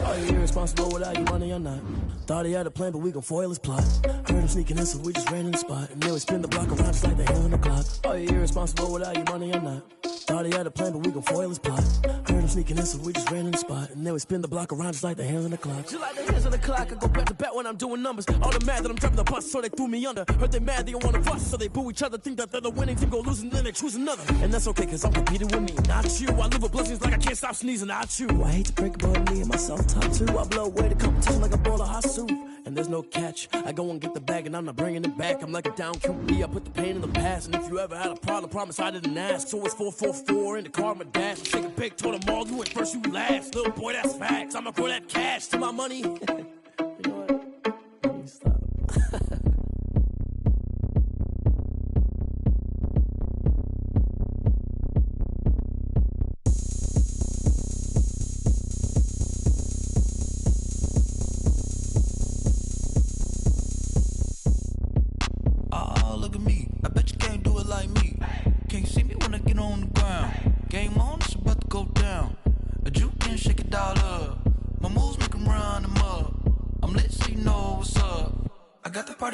Are you irresponsible without your money or not? Thought he had a plan, but we gon' foil his plot. Heard him sneaking in, so we just ran in the spot. And then we spin the block around just like the hand on the clock. Are you irresponsible without your money or not? Thought he had a plan, but we gon' foil his plot. Heard him sneaking in, so we just ran in the spot. And then we spin the block around just like the hands on the clock. Just like the hands on the clock, I go back to back when I'm doing numbers. All the mad that I'm driving the bus, so they threw me under. Heard they mad, they don't wanna bust, so they boo each other. Think that they're the winning team, go losing, then they choose another. And that's okay, cause I'm competing with me, not you. I live with blessings like I can't stop sneezing, not you. I hate to break it, but me and myself top two. I blow away the competition like a bowl of hot soup. And there's no catch. I go and get the bag and I'm not bringing it back. I'm like a down QB, I put the pain in the past. And if you ever had a problem, promise I didn't ask. So it's 444 in the car, my dash. I'm shaking big, told them all, you went first, you last. Little boy, that's facts. I'ma throw that cash to my money. You know what? Let me stop.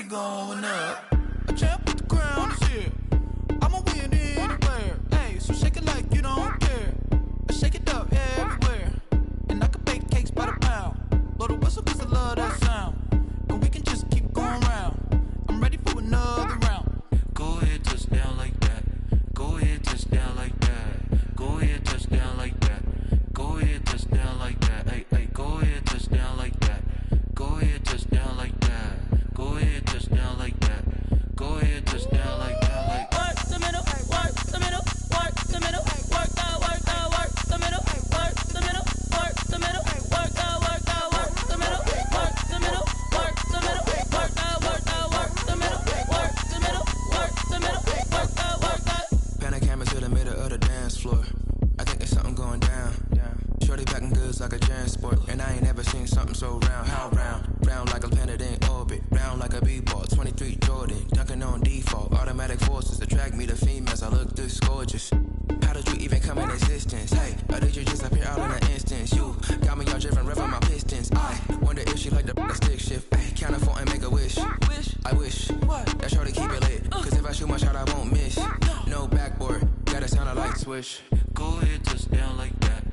Going up, a champ with the crown is here. I'ma win anywhere. Hey, so shake it like you don't care. Shake it up everywhere. And I can bake cakes by the pound. Blow the whistle cause I love that sound. And we can just keep going round. I'm ready for another round. Go ahead, touch down like that. Go ahead, touch down like that. Go ahead, touch down like that. Go ahead, touch down like that. Hey, hey, go ahead, touch down like that. Go ahead, touch down like that. Go ahead, touch down like that. Go ahead, touch down like that. Like work the middle, work the middle, work the middle, work that, work the middle, work the middle, work the middle, work that, work the middle, work the middle, work the middle, work that, work the middle, work the middle, work the middle, work that. Pan a camera to the middle of the dance floor. I think there's something going down. Shorty packing goods like a transport, and I ain't never seen something so round. How round? Round like a planet in orbit, round like a b-ball. 23 Jordan, dunking on default. Automatic forces attract me to females. I look this gorgeous. How did you even come in existence? Hey, or did you just appear out in an instance? You got me all driven, revving my pistons. I wonder if she like the stick shift. Hey, count a 4 and make a wish. I wish that shorty keep it lit. Cause if I shoot my shot, I won't miss. No backboard, gotta sound a light switch. Go ahead, touch down like that.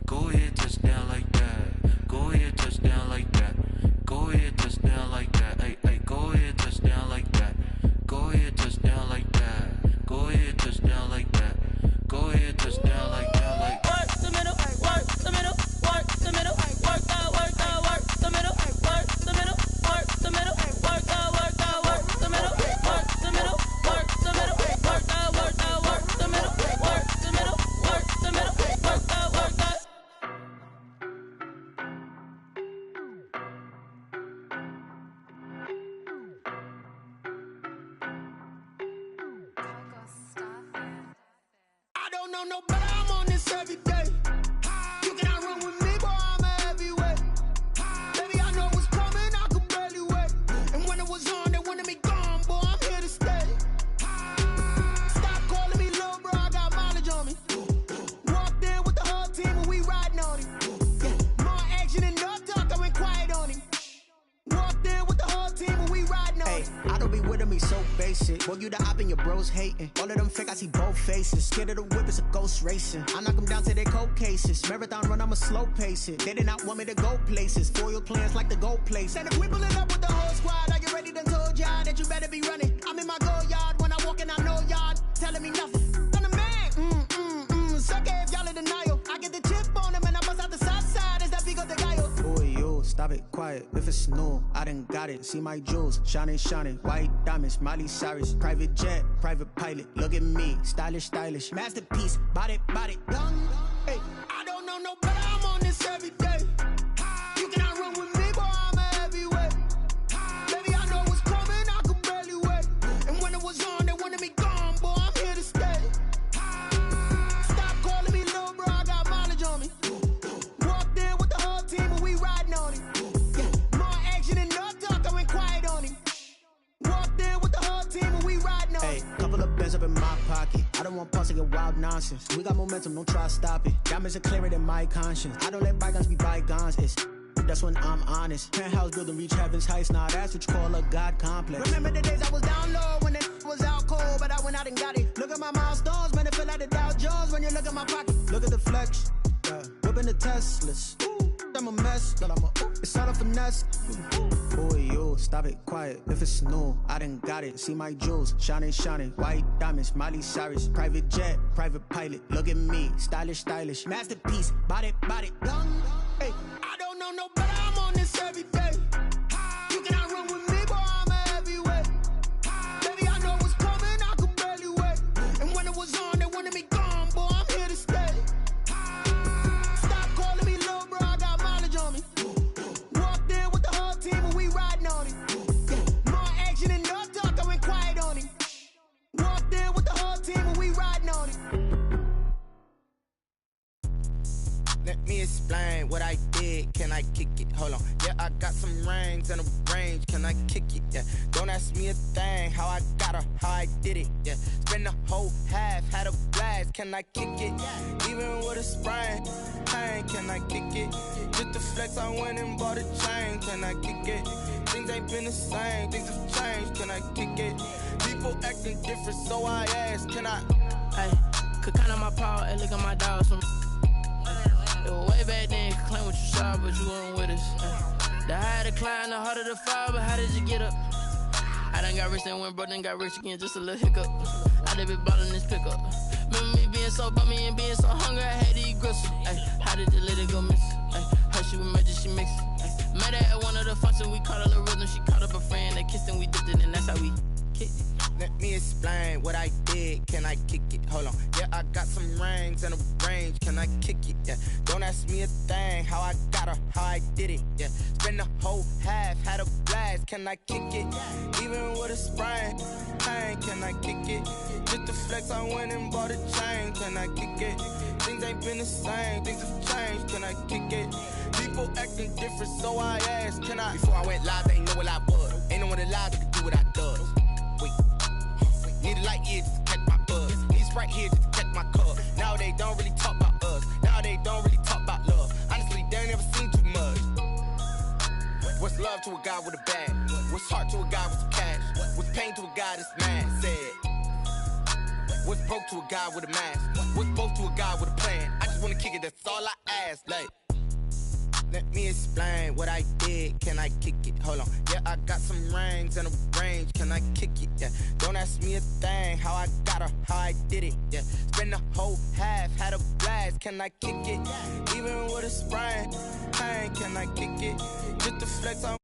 Go ahead, touch down like that. Go ahead, touch down like that. Go ahead, touch down like that. Hey, hey, go ahead, touch down like that. Go ahead, touch down like that. Go ahead, touch down like that. Go ahead, touch down like that. Like work the middle, work the middle, work the middle, work that, work the middle, work the middle, work the middle, work that, work the middle, work the middle, work the middle, work that, work the middle, work the middle, work the middle, work that, work that. I don't know no better, I'm on this every day. You cannot run with me, boy, I'm a heavyweight. Baby, I know don't be with me so basic. Boy, you the op and your bros hating. All of them fake, I see both faces. Scared of the whip, it's a ghost racing. I knock them down to their cold cases. Marathon run, I'ma slow pace it. They did not want me to go places. Foil plans like the gold place. And if we pulling up with the whole squad, are you ready? Done told y'all that you better be running. I'm in my go yard. When I walk in, I know y'all telling me nothing. I'm the man. Suck it if y'all in denial. I get the chip on them and I bust out the south side. Is that Vigo de Gallo? Boy, yo, stop it, quiet. If it's new, I done got it. See my jewels, shining, white diamonds, Miley Cyrus, private jet, private pilot. Look at me, stylish, masterpiece, body, young. Hey, I don't know no better. I'm on this every day. You cannot run with me, boy. I'm a heavyweight. Baby, I know what's coming. I could barely wait. And when it was on, they wanted me gone, boy. I'm here to stay. Stop calling me little bro. I got mileage on me. Walked in with the whole team, and we riding on him. More action and no talk. I went quiet on him. Walked in with the whole team and we riding on. Hey, couple of bands up in my pocket. I don't want pulse to get wild nonsense. We got momentum, don't try to stop it. Diamonds are clearer than my conscience. I don't let bygones be bygones. That's when I'm honest. Penthouse building, reach heaven's heights. Now that's what you call a God complex. Remember the days I was down low when it was out cold, but I went out and got it. Look at my milestones, man, it feel like the Dow Jones when you look at my pocket. Look at the flex, whipping the Teslas. I'm a mess, but it's all a finesse. Boy, yo, stop it, quiet. If it's new, I done got it. See my jewels, shining, white diamonds, Miley Cyrus, private jet, private pilot. Look at me, stylish, masterpiece, body, young. Hey, I don't know no better. I'm on this every day. You cannot run with me, boy. I'm a heavyweight. Baby, I know what's coming. I could barely wait. And when it was on, they wanted me gone, boy. I'm here to stay. Let me explain what I did. Can I kick it? Hold on. Yeah, I got some rings and a range. Can I kick it? Yeah. Don't ask me a thing. How I got her, how I did it. Yeah. Spend the whole half, had a blast. Can I kick it? Even with a sprain, pain. Can I kick it? Just to flex, I went and bought a chain. Can I kick it? Things ain't been the same. Things have changed. Can I kick it? People acting different, so I asked. Can I? Hey, could count on my power and look at my dogs from. It was way back then, could claim what you saw, but you weren't with us. The higher the climb, the harder the fall, but how did you get up? I done got rich and went broke, then got rich again, just a little hiccup. I done been ballin' this pickup. Remember me being so bummy and being so hungry, I had to eat gristle. How did you let it go miss? Her she was magic, she mixed. Met her at one of the functions, we caught a little rhythm. She caught up a friend, they kissed and we dipped it, and that's how we kicked it. Let me explain what I did. Can I kick it? Hold on. Yeah, I got some rings and a range. Can I kick it? Yeah. Don't ask me a thing. How I got her, how I did it. Yeah. Spend the whole half, had a blast. Can I kick it? Even with a sprain, pain. Can I kick it? Just to flex, I went and bought a chain. Can I kick it? Things ain't been the same. Things have changed. Can I kick it? People acting different, so I asked. Can I? Before I went live, they ain't know what I was. Ain't no one alive that could do what I does. Wait. Need a light here just to catch my buzz. Need Sprite here just to catch my cup. Now they don't really talk about us. Now they don't really talk about love. Honestly, they ain't never seen too much. What's love to a guy with a bag? What's heart to a guy with some cash? What's pain to a guy that's mad? Said. What's broke to a guy with a mask? What's both to a guy with a plan? I just wanna kick it, that's all I ask. Like, let me explain what I did. Can I kick it? Hold on. Yeah, I got some rings and a range. Can I kick it? Yeah. Don't ask me a thing. How I got her, how I did it. Yeah. Spend the whole half, had a blast. Can I kick it? Even with a sprain, pain. Can I kick it? Just to flex on.